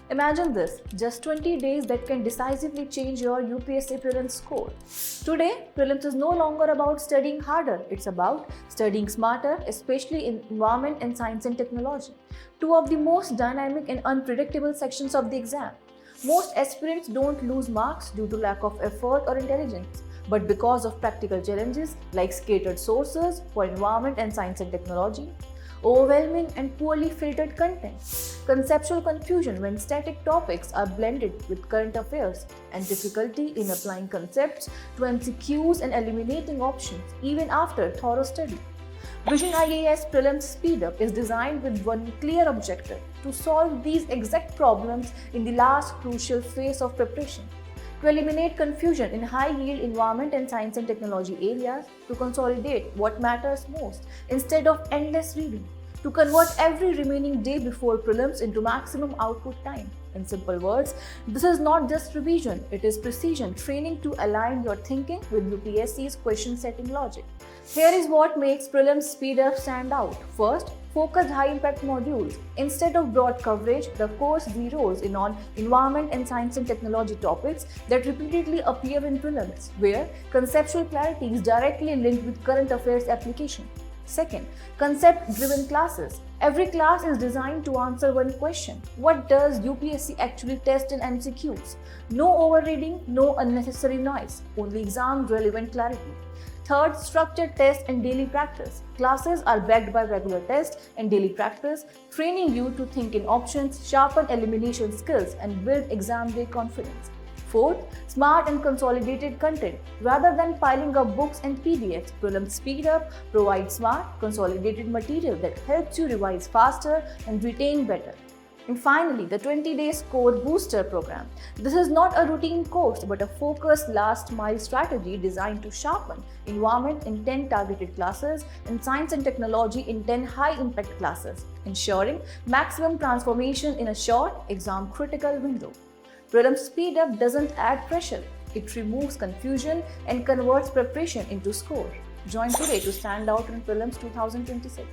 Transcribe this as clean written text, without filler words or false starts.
Imagine this, just 20 days that can decisively change your UPSC prelims score. Today, prelims is no longer about studying harder, it's about studying smarter, especially in environment and science and technology, two of the most dynamic and unpredictable sections of the exam. Most aspirants don't lose marks due to lack of effort or intelligence, but because of practical challenges like scattered sources for environment and science and technology, overwhelming and poorly filtered content, conceptual confusion when static topics are blended with current affairs, and difficulty in applying concepts to MCQs and eliminating options even after thorough study. Vision IAS Prelims Speed Up is designed with one clear objective: to solve these exact problems in the last crucial phase of preparation, to eliminate confusion in high-yield environment and science and technology areas, to consolidate what matters most instead of endless reading, to convert every remaining day before prelims into maximum output time. In simple words, this is not just revision, it is precision training to align your thinking with UPSC's question setting logic. Here is what makes Prelims Speed Up stand out. First, focused high-impact modules. Instead of broad coverage, the course zeroes in on environment and science and technology topics that repeatedly appear in prelims, where conceptual clarity is directly linked with current affairs application. Second, concept-driven classes. Every class is designed to answer one question: what does UPSC actually test in MCQs? No overreading, no unnecessary noise, only exam-relevant clarity. Third, structured test and daily practice. Classes are backed by regular tests and daily practice, training you to think in options, sharpen elimination skills, and build exam day confidence. Fourth, smart and consolidated content. Rather than piling up books and PDFs, Prelims Speed Up provides smart, consolidated material that helps you revise faster and retain better. And finally, the 20-day Score Booster program. This is not a routine course, but a focused last-mile strategy designed to sharpen environment in 10 targeted classes and science and technology in 10 high-impact classes, ensuring maximum transformation in a short, exam-critical window. Prelims Speed Up doesn't add pressure. It removes confusion and converts preparation into score. Join today to stand out in Prelims 2026.